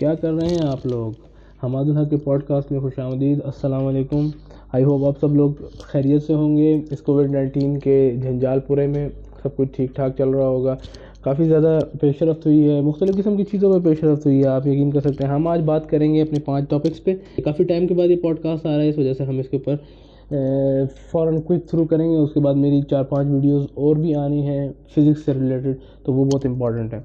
क्या कर रहे हैं आप लोग? हमादुल हक के पॉडकास्ट में खुशामदीद। अस्सलाम वालेकुम। आई होप आप सब लोग खैरियत से होंगे। इस कोविड-19 के झंझालपुरे में सब कुछ ठीक ठाक चल रहा होगा। काफ़ी ज़्यादा पेशरफ्त हुई है, मुख्तलिफ़ किस्म की चीज़ों में पेशरफ्त हुई है, आप यकीन कर सकते हैं। हम आज बात करेंगे अपने 5 टॉपिक्स पे। काफ़ी टाइम के बाद ये पॉडकास्ट आ रहा है, इस वजह से हम इसके ऊपर फ़ौरन क्विक थ्रू करेंगे। उसके बाद मेरी 4-5 वीडियोस और भी आनी हैं फ़िज़िक्स से रिलेटेड, तो वो बहुत इंपॉर्टेंट है।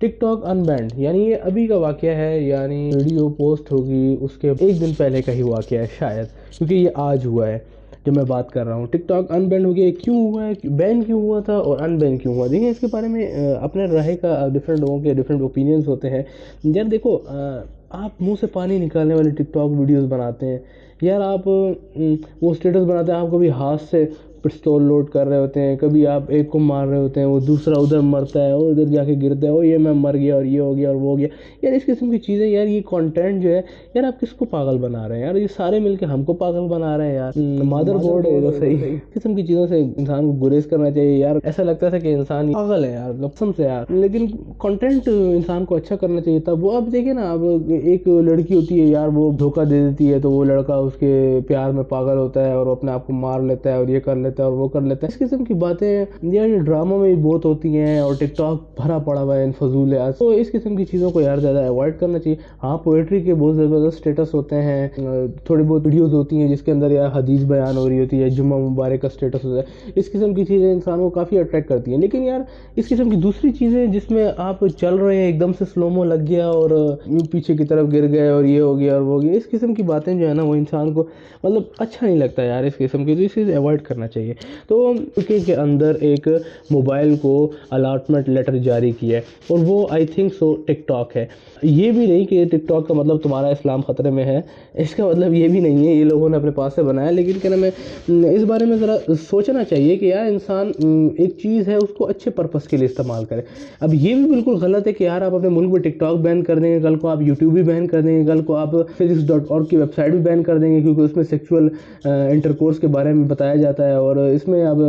टिकटॉक अनबैंड, यानी ये अभी का वाक़या है, यानी वीडियो पोस्ट होगी उसके एक दिन पहले का ही वाक़या है शायद, क्योंकि ये आज हुआ है जब मैं बात कर रहा हूँ। टिकटॉक अनबैंड हो गया, क्यों हुआ है, बैन क्यों हुआ था और अनबैन क्यों हुआ? देखिए, इसके बारे में अपने राय का डिफरेंट लोगों के डिफरेंट ओपिनियंस होते हैं। यार देखो, आप मुंह से पानी निकालने वाले टिकटॉक वीडियोस बनाते हैं यार। आप वो स्टेटस बनाते हैं, आप कभी हाथ से पिस्तौल लोड कर रहे होते हैं, कभी आप एक को मार रहे होते हैं, वो दूसरा उधर मरता है और उधर जाके गिरता है, और ये मैं मर गया और ये हो गया और वो हो गया। यार इस किस्म की चीज़ें, यार ये कंटेंट जो है, यार आप किसको पागल बना रहे हैं? यार ये सारे मिलके हमको पागल बना रहे हैं यार। मदर बोर्ड है तो सही। किस्म की चीज़ों से इंसान को गुरेज करना चाहिए यार। ऐसा लगता था कि इंसान पागल है यार, कसम से यार। लेकिन कंटेंट इंसान को अच्छा करना चाहिए। तब वो आप देखिए ना, अब एक लड़की होती है यार, वो धोखा दे देती है तो वो लड़का उसके प्यार में पागल होता है और अपने आप को मार लेता है और ये कर लेता है और वो कर लेता है। इस किस्म की बातें यार ड्रामों में भी बहुत होती हैं और टिकटॉक भरा पड़ा हुआ है इन फजूल। तो इस किस्म की चीज़ों को यार ज़्यादा अवॉइड करना चाहिए। हाँ, पोएट्री के बहुत ज़बरदस्त स्टेटस होते हैं, थोड़ी बहुत वीडियोस होती हैं जिसके अंदर यार हदीस बयान हो रही होती है, जुम्मा मुबारक का स्टेटस होता है। इस किस्म की चीज़ें इंसान को काफ़ी अट्रैक्ट करती हैं। लेकिन यार इस किस्म की दूसरी चीज़ें जिसमें आप चल रहे हैं, एकदम से स्लोमो लग गया और पीछे की तरफ गिर गए और ये हो गया और वो हो गया, इस किस्म की बातें जो है ना, वो इंसान को मतलब अच्छा नहीं लगता यार इस किस्म की। तो इसे अवॉइड करना चाहिए। तो यूके के अंदर एक मोबाइल को अलॉटमेंट लेटर जारी किया है और वो आई थिंक सो टिकटॉक है। ये भी नहीं कि टिकटॉक का मतलब तुम्हारा इस्लाम ख़तरे में है, इसका मतलब ये भी नहीं है, ये लोगों ने अपने पास से बनाया। लेकिन क्या नाम है, इस बारे में ज़रा सोचना चाहिए कि यार इंसान एक चीज़ है उसको अच्छे पर्पज़ के लिए इस्तेमाल करे। अब ये भी बिल्कुल गलत है कि यार आप अपने मुल्क में टिकटॉक बैन कर देंगे, कल को आप यूट्यूब भी बैन कर देंगे, कल को आप physics.org की वेबसाइट भी बैन कर देंगे, क्योंकि उसमें सेक्सुअल इंटरकोर्स के बारे में बताया जाता है और इसमें अब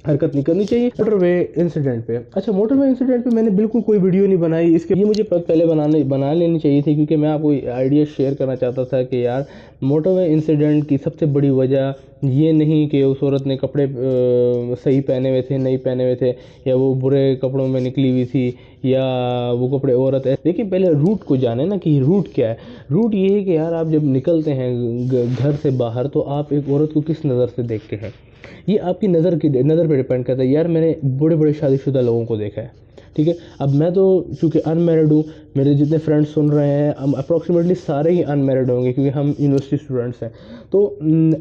हरकत नहीं करनी चाहिए। मोटरवे इंसिडेंट पे, अच्छा मोटरवे इंसिडेंट पे मैंने बिल्कुल कोई वीडियो नहीं बनाई। इसके ये मुझे पहले बना लेनी चाहिए थी, क्योंकि मैं आपको आइडिया शेयर करना चाहता था कि यार मोटरवे इंसिडेंट की सबसे बड़ी वजह ये नहीं कि उस औरत ने कपड़े सही पहने हुए थे, नहीं पहने हुए थे, या वो बुरे कपड़ों में निकली हुई थी, या वो कपड़े औरत है। देखिए, पहले रूट को जाने ना कि रूट क्या है। रूट ये है कि यार आप जब निकलते हैं घर से बाहर, तो आप एक औरत को किस नज़र से देखते हैं, ये आपकी नज़र पे डिपेंड करता है। यार मैंने बड़े बड़े शादीशुदा लोगों को देखा है, ठीक है। अब मैं तो चूँकि अनमैरिड हूँ, मेरे जितने फ्रेंड्स सुन रहे हैं अप्रॉक्सीमेटली सारे ही अनमैरिड होंगे, क्योंकि हम यूनिवर्सिटी स्टूडेंट्स हैं। तो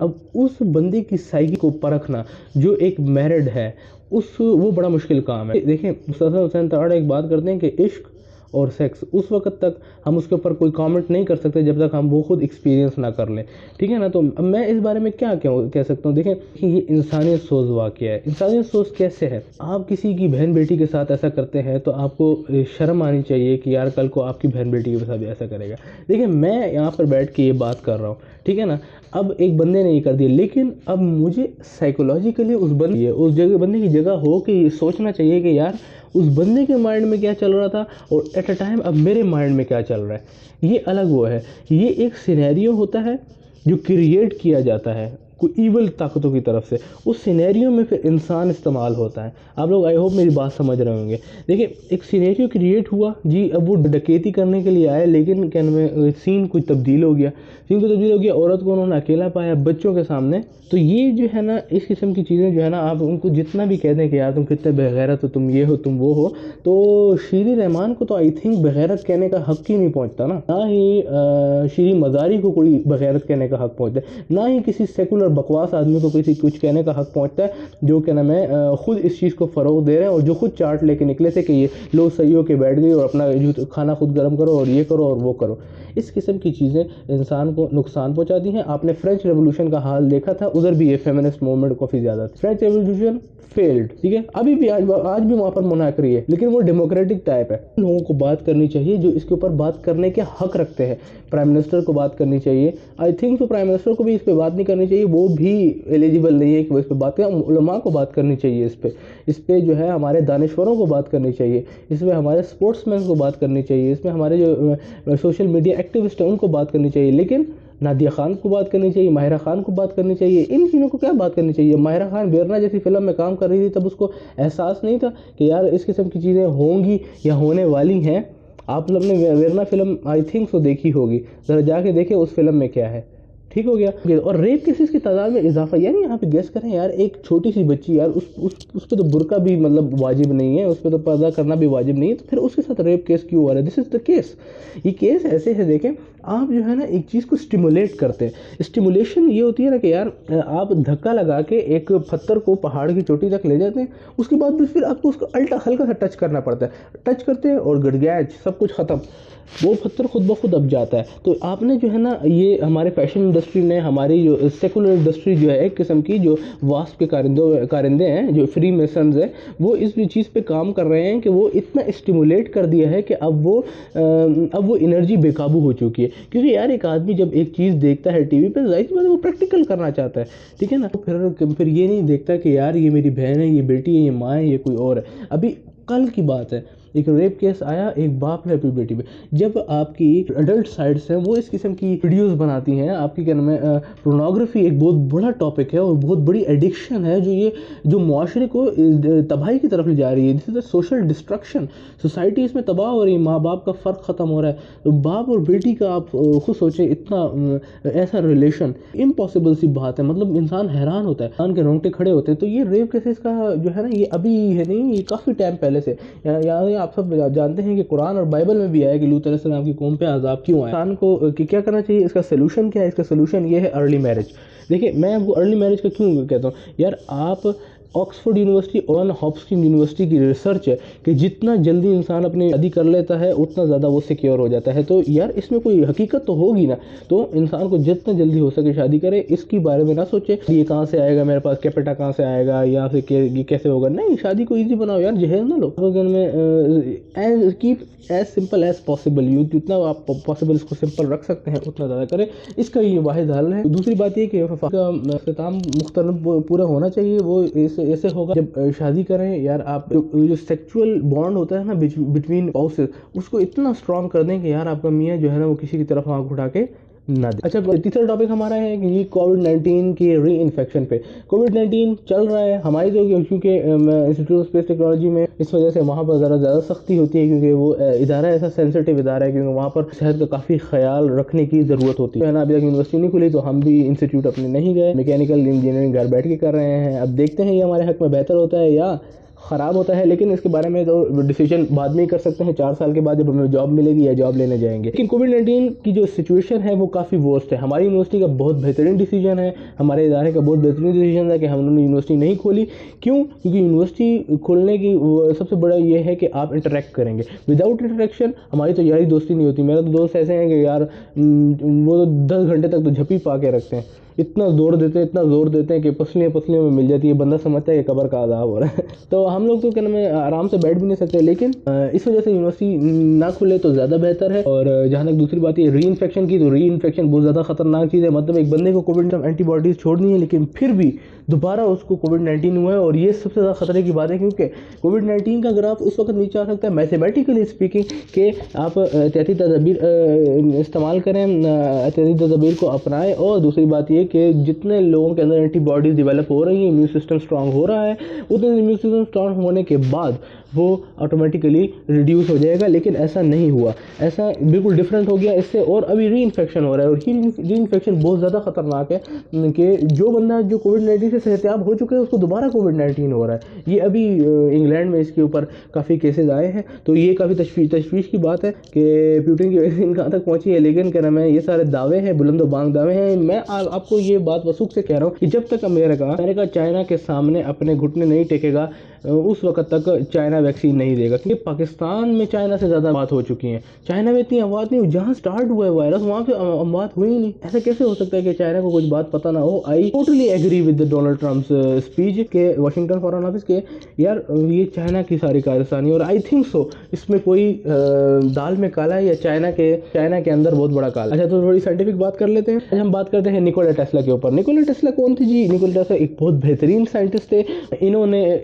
अब उस बंदे की साइकी को परखना जो एक मैरिड है, वो बड़ा मुश्किल काम है। देखें, मुस्तफा हुसैन तराड़ा एक बात करते हैं कि इश्क और सेक्स उस वक्त तक हम उसके ऊपर कोई कमेंट नहीं कर सकते जब तक हम वो खुद एक्सपीरियंस ना कर लें, ठीक है ना। तो अब मैं इस बारे में क्या कह सकता हूँ। देखें कि ये इंसानियत सोच वाक़या है। इंसानियत सोच कैसे है, आप किसी की बहन बेटी के साथ ऐसा करते हैं तो आपको शर्म आनी चाहिए कि यार कल को आपकी बहन बेटी के साथ भी ऐसा करेगा। देखिए, मैं यहाँ पर बैठ के ये बात कर रहा हूँ, ठीक है ना। अब एक बंदे ने ये कर दिया, लेकिन अब मुझे साइकोलॉजिकली उस बंदे की जगह हो कि ये सोचना चाहिए कि यार उस बंदे के माइंड में क्या चल रहा था और एट अ टाइम अब मेरे माइंड में क्या चल रहा है। ये अलग वो है। ये एक सिनेरियो होता है जो क्रिएट किया जाता है कोई ईवल ताकतों की तरफ से। उस सिनेरियो में फिर इंसान इस्तेमाल होता है। आप लोग आई होप मेरी बात समझ रहे होंगे। देखिए, एक सिनेरियो क्रिएट हुआ जी, अब वो डकैती करने के लिए आए, लेकिन क्या नाम, सीन कुछ तब्दील हो गया। औरत को उन्होंने अकेला पाया बच्चों के सामने। तो ये जो है ना, इस किस्म की चीज़ें जो है ना, आप उनको जितना भी कह दें कि यार तुम कितने बेगैरत हो, तुम ये हो, तुम वो हो, तो शीरी रहमान को तो आई थिंक बेगैरत कहने का हक ही नहीं पहुंचता ना ही शीरी मज़ारी को कोई बेगैरत कहने का हक पहुंचता है, ना ही किसी सेकुलर बकवास आदमी को किसी कुछ कहने का हक पहुंचता है, जो क्या नाम है खुद इस चीज़ को फ़रोग दे रहे हैं और जो खुद चार्ट लेके निकले थे कि ये लोग सही हो के बैठ गई और अपना खाना खुद गर्म करो और ये करो और वो करो। इस किस्म की चीज़ें इंसान को नुकसान पहुंचाती हैं। आपने फ्रेंच रेवोल्यूशन का हाल देखा था, उधर भी ये फेमिनिस्ट मूवमेंट काफ़ी ज़्यादा थी। फ्रेंच रेवोल्यूशन फेल्ड, ठीक है, अभी भी आज भी वहाँ पर मुनाकरी है, लेकिन वो डेमोक्रेटिक टाइप है। लोगों को बात करनी चाहिए जो इसके ऊपर बात करने के हक रखते हैं। प्राइम मिनिस्टर को बात करनी चाहिए, आई थिंक तो प्राइम मिनिस्टर को भी इस पर बात नहीं करनी चाहिए। वो भी एलिजिबल नहीं है कि वो इस पर बात करें। उलमा को बात करनी चाहिए इस पे जो है हमारे दानिश्वरों को बात करनी चाहिए, इसमें हमारे स्पोर्ट्समैन को बात करनी चाहिए, इसमें हमारे जो सोशल मीडिया एक्टिविस्ट हैं उनको बात करनी चाहिए। लेकिन नादिया खान को बात करनी चाहिए, माहिरा खान को बात करनी चाहिए, इन तीनों को क्या बात करनी चाहिए। माहिरा खान बेरना जैसी फिल्म में काम कर रही थी, तब उसको एहसास नहीं था कि यार इस किस्म की चीज़ें होंगी या होने वाली हैं। आप लोग ने Verna film I think so देखी होगी, ज़रा जाके देखें उस फिल्म में क्या है। ठीक हो गया। और रेप केसेस की तादाद में इजाफा, यानी यहाँ पे गेस करें यार, एक छोटी सी बच्ची यार, उस पे तो बुर्का भी मतलब वाजिब नहीं है, उस पे तो पर्दा करना भी वाजिब नहीं है, तो फिर उसके साथ रेप केस क्यों हो रहा है? This is the case. ये केस ऐसे है, देखें आप जो है ना एक चीज़ को स्टिमुलेट करते हैं। स्टिमुलेशन ये होती है ना कि यार आप धक्का लगा के एक पत्थर को पहाड़ की चोटी तक ले जाते हैं, उसके बाद भी फिर आपको उसको हल्का सा टच करना पड़ता है, टच करते हैं और गड़गैच सब कुछ ख़त्म, वो पत्थर खुद ब खुद दब जाता है। तो आपने जो है ना, ये हमारे फैशन इंडस्ट्री ने, हमारी जो सेकुलर इंडस्ट्री जो है एक किस्म की, जो वास्प के कारिंदे हैं, जो फ्री मेसन्स हैं, वो इस चीज़ पे काम कर रहे हैं कि वो इतना स्टिमुलेट कर दिया है कि अब वो एनर्जी बेकाबू हो चुकी है। क्योंकि यार एक आदमी जब एक चीज़ देखता है टीवी पे, जाहिर सी बात है वो प्रैक्टिकल करना चाहता है, ठीक है ना। तो फिर ये नहीं देखता कि यार ये मेरी बहन है, ये बेटी है, ये माँ है, ये कोई और है। अभी कल की बात है, एक रेप केस आया, एक बाप ने अपनी बेटी पे, जब आपकी अडल्ट साइट्स हैं वो इस किस्म की वीडियोस बनाती हैं, आपकी क्या नाम है, पोर्नोग्राफी एक बहुत बड़ा टॉपिक है और बहुत बड़ी एडिक्शन है, जो मुआशरे को तबाही की तरफ ले जा रही है। This is a social destruction, society इसमें तबाह हो रही है, माँ बाप का फ़र्क ख़त्म हो रहा है। तो बाप और बेटी का आप खुद सोचें, इतना ऐसा रिलेशन इम्पॉसिबल सी बात है, मतलब इंसान हैरान होता है, इंसान के रोंगटे खड़े होते हैं। तो ये रेप केसेस का जो है ना, ये अभी है नहीं, ये काफ़ी टाइम पहले से यहाँ आप सब जानते हैं कि कुरान और बाइबल में भी आया कि लूत अलैहिस्सलाम की कौम पे अज़ाब क्यों आया। इंसान को कि क्या करना चाहिए, इसका सोल्यूशन क्या है? इसका सोल्यूशन ये है अर्ली मैरिज। देखिए मैं आपको अर्ली मैरिज का क्यों कहता हूँ यार, आप ऑक्सफोर्ड यूनिवर्सिटी और हॉप्किंस यूनिवर्सिटी की रिसर्च है कि जितना जल्दी इंसान अपनी शादी कर लेता है उतना ज़्यादा वो सिक्योर हो जाता है। तो यार इसमें कोई हकीकत तो होगी ना, तो इंसान को जितना जल्दी हो सके शादी करे, इसके बारे में ना सोचे ये कहाँ से आएगा, मेरे पास कैपिटा कहाँ से आएगा, या फिर ये कैसे होगा। नहीं, शादी को ईजी बनाओ यार, जहेज ना लो। घर में keep as simple as possible, जितना आप पॉसिबल इसको सिंपल रख सकते हैं उतना ज़्यादा करें, इसका ये वाहिद हल है। दूसरी बात ये कि इख्तिताम मुख्तलिफ पूरा होना चाहिए। वो ऐसे होगा जब शादी करें यार, आप जो सेक्सुअल बॉन्ड होता है ना बिटवीन स्पाउसेस, उसको इतना स्ट्रॉन्ग कर दें कि यार आपका मियाँ जो है ना वो किसी की तरफ आंख उठा के ना दे। अच्छा, तीसरा टॉपिक हमारा है कि ये कोविड-19 की री इन्फेक्शन पे। कोविड-19 चल रहा है हमारी, तो क्योंकि इंस्टीट्यूट ऑफ स्पेस टेक्नोलॉजी में इस वजह से वहाँ पर ज़्यादा सख्ती होती है, क्योंकि वो इदारा ऐसा सेंसिटिव इदारा है, क्योंकि वहाँ पर सेहत का काफ़ी ख्याल रखने की ज़रूरत होती है ना। अभी तक यूनिवर्सिटी नहीं खुली तो हम भी इंस्टीट्यूट अपने नहीं गए, मैकेनिकल इंजीनियरिंग घर बैठ के कर रहे हैं। अब देखते हैं ये हमारे हक में बेहतर होता है या ख़राब होता है, लेकिन इसके बारे में तो डिसीजन बाद में ही कर सकते हैं, 4 साल के बाद जब हमें जॉब मिलेगी या जॉब लेने जाएंगे। लेकिन कोविड-19 की जो सिचुएशन है वो काफ़ी वर्स्ट है। हमारी यूनिवर्सिटी का बहुत बेहतरीन डिसीजन है, हमारे इदारे का बहुत बेहतरीन डिसीजन है कि हमने यूनिवर्सिटी नहीं खोली। क्यों? क्योंकि यूनिवर्सिटी खोलने की सबसे बड़ा ये है कि आप इंटरेक्ट करेंगे। विदाउट इंटरेक्शन हमारी तो यारी दोस्ती नहीं होती। मेरे तो दोस्त ऐसे हैं कि यार वो तो 10 घंटे तक तो झपी पा के रखते हैं, इतना जोर देते हैं कि पसलियों में मिल जाती है, बंदा समझता है कि कब्र का अज़ाब हो रहा है। तो हम लोग तो क्या नाम है आराम से बैठ भी नहीं सकते, लेकिन इस वजह से यूनिवर्सिटी ना खुले तो ज़्यादा बेहतर है। और जहाँ तक दूसरी बात है री इन्फेक्शन की, तो री इन्फेक्शन बहुत ज़्यादा खतरनाक चीज़ है। मतलब एक बंदे को कोविड एंटीबॉडीज़ छोड़नी है, लेकिन फिर भी दोबारा उसको कोविड-19 हुआ है, और ये सबसे ज़्यादा खतरे की बात है, क्योंकि कोविड-19 का ग्राफ उस वक्त नीचे आ सकता है मैथमेटिकली स्पीकिंग कि आप एहतियाती तदबीर इस्तेमाल करें, एहतियाती तदबीर को अपनाएं। और दूसरी बात ये कि जितने लोगों के अंदर एंटीबॉडीज़ डेवलप हो रही हैं, इम्यून सिस्टम स्ट्रांग हो रहा है, उतने इम्यून सिस्टम स्ट्रांग होने के बाद वो ऑटोमेटिकली रिड्यूस हो जाएगा। लेकिन ऐसा नहीं हुआ, ऐसा बिल्कुल डिफरेंट हो गया इससे, और अभी री इन्फेक्शन हो रहा है। और री इन्फेक्शन बहुत ज़्यादा खतरनाक है कि जो बंदा जो कोविड-19 से सेहतयाब हो चुके हैं उसको दोबारा कोविड-19 हो रहा है। ये अभी इंग्लैंड में इसके ऊपर काफ़ी केसेस आए हैं। तो ये काफ़ी तशवीश की बात है कि पुतिन की वैक्सीन कहाँ तक पहुँची है। लेकिन क्या नाम है, ये सारे दावे हैं, बुलंदो बांग दावे हैं। मैं आपको ये बात वसूख से कह रहा हूँ कि जब तक अमेरिका चाइना के सामने अपने घुटने नहीं टेकेगा, उस वक्त तक चाइना वैक्सीन नहीं देगा, क्योंकि पाकिस्तान में चाइना से ज़्यादा बात हो चुकी है। चाइना में इतनी आवाज़ नहीं, जहाँ स्टार्ट हुआ है वायरस वहाँ पे बात हुई ही नहीं। ऐसा कैसे हो सकता है कि चाइना को कुछ बात पता ना हो। I totally agree with Donald Trump's speech के वाशिंगटन फॉरेन ऑफिस के, यार ये चाइना की सारी कारस्तानी, और आई थिंक सो इसमें कोई दाल में काला है या चाइना के अंदर बहुत बड़ा काला। अच्छा, तो थोड़ी साइंटिफिक बात कर लेते हैं। आज हम बात करते हैं निकोला टेस्ला के ऊपर। निकोला टेस्ला कौन थे जी? निकोला टेस्ला एक बहुत बेहतरीन साइंटिस्ट थे।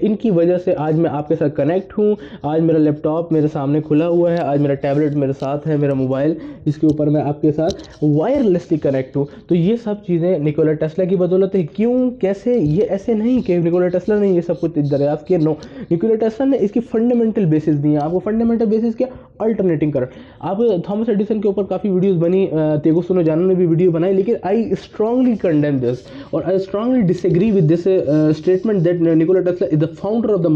इनकी वजह से आज मैं आपके साथ कनेक्ट हूँ। आज मेरा लैपटॉप मेरे सामने खुला हुआ है, आज मेरा टैबलेट मेरे साथ है, मेरा मोबाइल, इसके ऊपर मैं आपके साथ वायरलेसली कनेक्ट हूँ। तो ये सब चीज़ें निकोला टेस्ला की बदौलत है। क्यों, कैसे? ये ऐसे नहीं कि निकोला टेस्ला ने ये सब कुछ दरियाफ्त किया, नो। निकोला टेस्ला ने इसकी फंडामेंटल बेसिस दी है आपको। फंडामेंटल बेसिस क्या? Alternating current. आप थॉमस एडिसन के ऊपर काफ़ी वीडियोस बनी, तेगो सुनो जानो ने भी वीडियो बनाई, लेकिन आई स्ट्रांगली कंडेम दिस और I strongly disagree with this statement that Nikola Tesla is the founder of the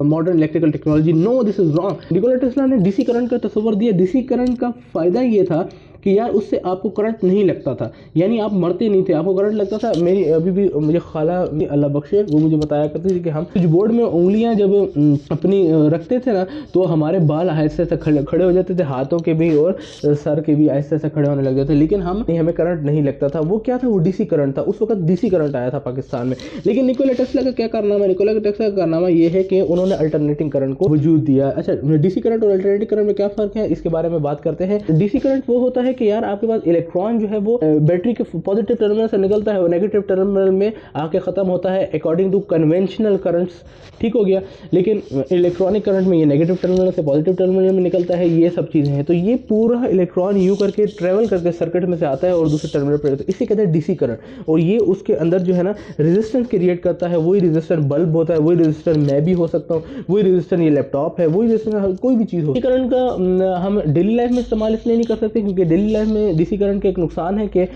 modern electrical technology. No, this is wrong. Nikola Tesla ने डीसी करंट का तस्वर दिया। डीसी करंट का फायदा ये था कि यार उससे आपको करंट नहीं लगता था, यानी आप मरते नहीं थे, आपको करंट लगता था। मेरी अभी भी मुझे खाला अल्लाह बख्शे, वो मुझे बताया करती थी कि हम स्विच बोर्ड में उंगलियां जब अपनी रखते थे ना, तो हमारे बाल आहिस्ते आहिस्ते खड़े हो जाते थे, हाथों के भी और सर के भी आहिस्ते आहिस्ते खड़े होने लग जाते थे, लेकिन हमें करंट नहीं लगता था। वो क्या था? वो डीसी करंट था। उस वक्त डीसी करंट आया था पाकिस्तान में। लेकिन निकोला टेस्ला का क्या कारनामा है? निकोला टेस्ला का कारनामा ये है कि उन्होंने अल्टरनेटिंग करंट को वजूद दिया। अच्छा, डीसी करंट और अल्टरनेटिंग करंट में क्या फर्क है, इसके बारे में बात करते हैं। डीसी करंट वो होता है कि यार आपके पास इलेक्ट्रॉन जो है वो बैटरी के पॉजिटिव टर्मिनल से निकलता है और नेगेटिव टर्मिनल में आके खत्म होता है अकॉर्डिंग टू कन्वेंशनल करंट्स। ठीक हो गया। लेकिन इलेक्ट्रॉनिक करंट में ये नेगेटिव टर्मिनल से पॉजिटिव टर्मिनल में निकलता है, ये सब चीज़ें हैं। तो ये पूरा इलेक्ट्रॉन यू करके ट्रेवल करके सर्किट में से आता है और दूसरे टर्मिनल पर, तो इसे कहते हैं डीसी करंट। और ये उसके अंदर जो है ना रेजिस्टेंस क्रिएट करता है। वही रेजिस्टर बल्ब होता है, वही रेजिस्टर मैं भी हो सकता हूँ, वही रेजिस्टर ये लैपटॉप है, वही रेजिस्टर कोई भी चीज़ हो। करंट का हम डेली लाइफ में इस्तेमाल इसलिए नहीं कर सकते क्योंकि डेली लाइफ में डीसी करंट का एक नुकसान है कि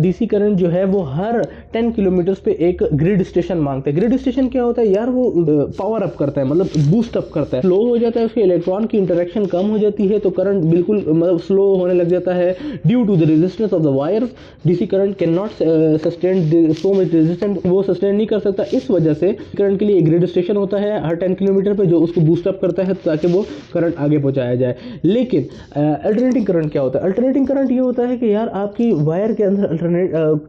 डीसी करंट जो है वो हर 10 किलोमीटर पे एक ग्रिड स्टेशन मांगता है। ग्रिड स्टेशन क्या होता है यार? वो पावर अप करता है, मतलब बूस्ट अप करता है। स्लो हो जाता है, उसके इलेक्ट्रॉन की इंटरेक्शन कम हो जाती है, तो करंट बिल्कुल मतलब स्लो होने लग जाता है due to the resistance of the wires. DC current can not sustain so much resistance, वो सस्टेन नहीं कर सकता। इस वजह से करंट के लिए एक ग्रिड स्टेशन होता है हर 10 किलोमीटर पे जो उसको बूस्ट अप करता है ताकि वो करंट आगे पहुंचाया जाए। लेकिन अल्टरनेटिंग करंट क्या होता है? अल्टरनेटिंग करंट ये होता है कि यार आपकी वायर के अंदर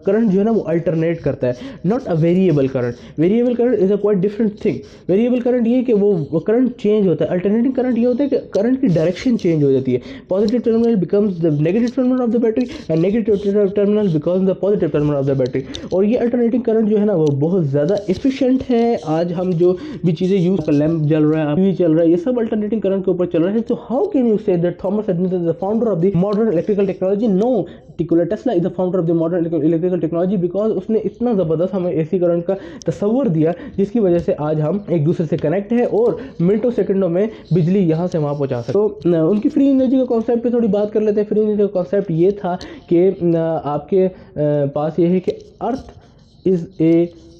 करंट जो है ना वो अल्टरनेट करता है, not a variable current. Variable current is a quite different thing. Variable current ये कि वो करंट चेंज होता है। अल्टरनेटिंग करंट ये होता है कि करंट की डायरेक्शन चेंज हो जाती है। Positive terminal becomes the negative terminal of the battery and negative terminal becomes the positive terminal of the battery. और ये अल्टरनेटिंग करंट जो है ना वो बहुत ज़्यादा एफिशिएंट है। आज हम जो भी चीज़ें यूज, लैंप जल रहा है, टीवी चल रहा है, ये सब अल्टरनेटिंग करंट के ऊपर चल रहा है। तो how can you say that Thomas Edison is the founder of the modern electrical technology? No, Nikola Tesla is the founder of the modern electrical technology because उसने इतना ज़बरदस्त हमें एसी करंट का तस्वर दिया जिसकी वजह से आज हम एक दूसरे से कनेक्ट हैं और मिनटों सेकंडों में बिजली यहाँ से वहाँ पहुँचा सकते। तो उनकी फ्री एनर्जी के कॉन्सेप्ट पे थोड़ी बात कर लेते हैं। फ्री एनर्जी का कॉन्सेप्ट ये था कि आपके पास ये है कि earth is a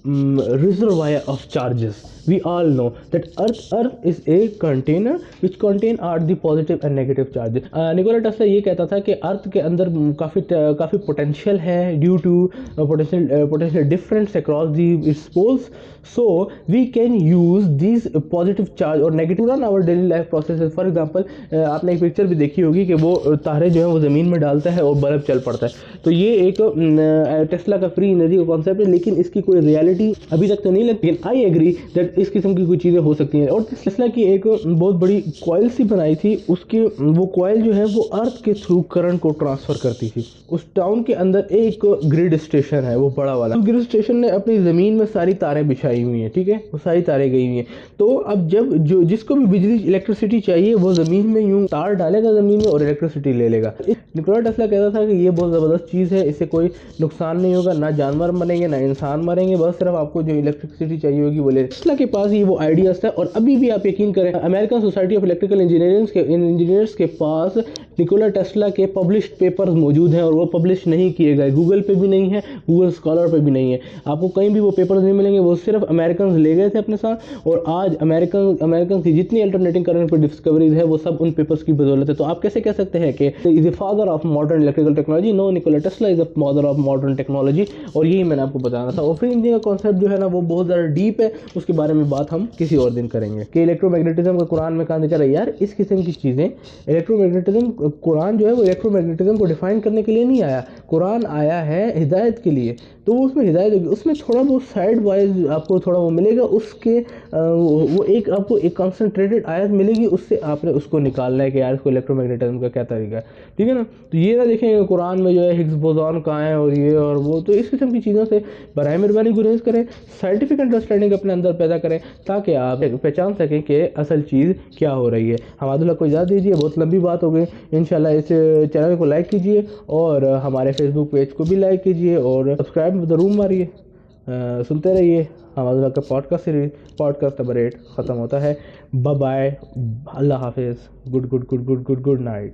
reservoir of charges. We all know that earth is a container which contain are the positive and negative charges. Nikola Tesla ये कहता था कि अर्थ के अंदर काफ़ी पोटेंशियल है due to potential difference across the its poles, so we can use this positive charge और negative run our daily life process. For example आपने एक पिक्चर भी देखी होगी कि वो तारे जो है वो ज़मीन में डालता है और बल्ब चल पड़ता है। तो ये एक टेस्ला का फ्री एनर्जी का कॉन्सेप्ट है, लेकिन इसकी कोई रियलिटी अभी तक तो नहीं लगती। लेकिन आई एग्री दैट इस किस्म की कुछ चीज़ें हो सकती हैं। और टेस्ला की एक बहुत बड़ी कॉइल सी बनाई थी, उसके वो कॉइल जो है वो अर्थ के थ्रू करंट को ट्रांसफर करती थी। उस टाउन के अंदर एक ग्रिड स्टेशन है, वो बड़ा वाला। ग्रिड स्टेशन ने अपनी ज़मीन में सारी तारें बिछाई हुई हैं, ठीक है, वो सारी तारें गई हुई हैं। तो अब जब जो जिसको भी बिजली इलेक्ट्रिसिटी चाहिए वो ज़मीन में यूँ तार डालेगा ज़मीन में और इलेक्ट्रिसिटी ले लेगा। निकोला टेस्ला कहता था कि ये बहुत ज़बरदस्त चीज़ है, इससे कोई नुकसान नहीं होगा, ना जानवर मरेंगे ना इंसान मरेंगे, बस सिर्फ आपको जो इलेक्ट्रिसिटी चाहिए होगी वो ले। टेस्ला के पास ये वो आइडियाज़ था और अभी भी आप यकीन करें American society of electrical engineers के पास निकोला टेस्ला के पब्लिश्ड पेपर्स मौजूद हैं और वो पब्लिश नहीं किए गए, गूगल पे भी नहीं है, गूगल स्कॉलर पे भी नहीं है, आपको कहीं भी वो पेपर्स नहीं मिलेंगे। वो सिर्फ अमेरिकन ले गए थे अपने साथ और आज अमेरिकन की जितनी अल्टरनेटिंग करंट पर डिस्कवरीज है वो सब उन पेपर्स की बदौलत है। तो आप कैसे कह सकते हैं कि is the father of modern electrical technology? No, Nikola Tesla is the mother of modern technology. और यही मैंने आपको बताना था। और फ्री एनर्जी का कॉन्सेप्ट जो है ना वो बहुत ज़्यादा डीप है, उसके बारे में बात हम किसी और दिन करेंगे। कि इलेक्ट्रोमैग्नेटिज्म का कुरान में कहा दिखा रहा है, यार इस किस्म की चीज़ें इलेक्ट्रोमैग्नेटिज्म, कुरान जो है वो इलेक्ट्रोमैग्नेटिज्म को डिफाइन करने के लिए नहीं आया, कुरान आया है हिदायत के लिए। तो उसमें हिदायत होगी, उसमें थोड़ा बहुत साइड वाइज आपको थोड़ा वो मिलेगा, उसके वो एक आपको एक कॉन्सेंट्रेटेड आयत मिलेगी, उससे आपने उसको निकालना है कि यार इसको इलेक्ट्रोमैग्नेटिज्म का क्या तरीका है, ठीक है ना। तो ये ना देखेंगे कुरान में जो है हिग्स बोसॉन कहाँ है और ये और वो, तो इस किस्म की चीज़ों से बराए मेहरबानी गुरेज करें, साइंटिफिक अंडरस्टैंडिंग अपने अंदर पैदा करें ताकि आप पहचान सकें कि असल चीज़ क्या हो रही है। हमादुल्लाह को इजाज़त दीजिए, बहुत लंबी बात हो गई। इंशाल्लाह इस चैनल को लाइक कीजिए और हमारे फेसबुक पेज को भी लाइक कीजिए और सब्सक्राइब ज़रूर मारिए, सुनते रहिए। हमादुल्लाह का पॉडकास्ट नंबर 8 ख़त्म होता है। बाय बाय, अल्लाह हाफिज़, गुड नाइट।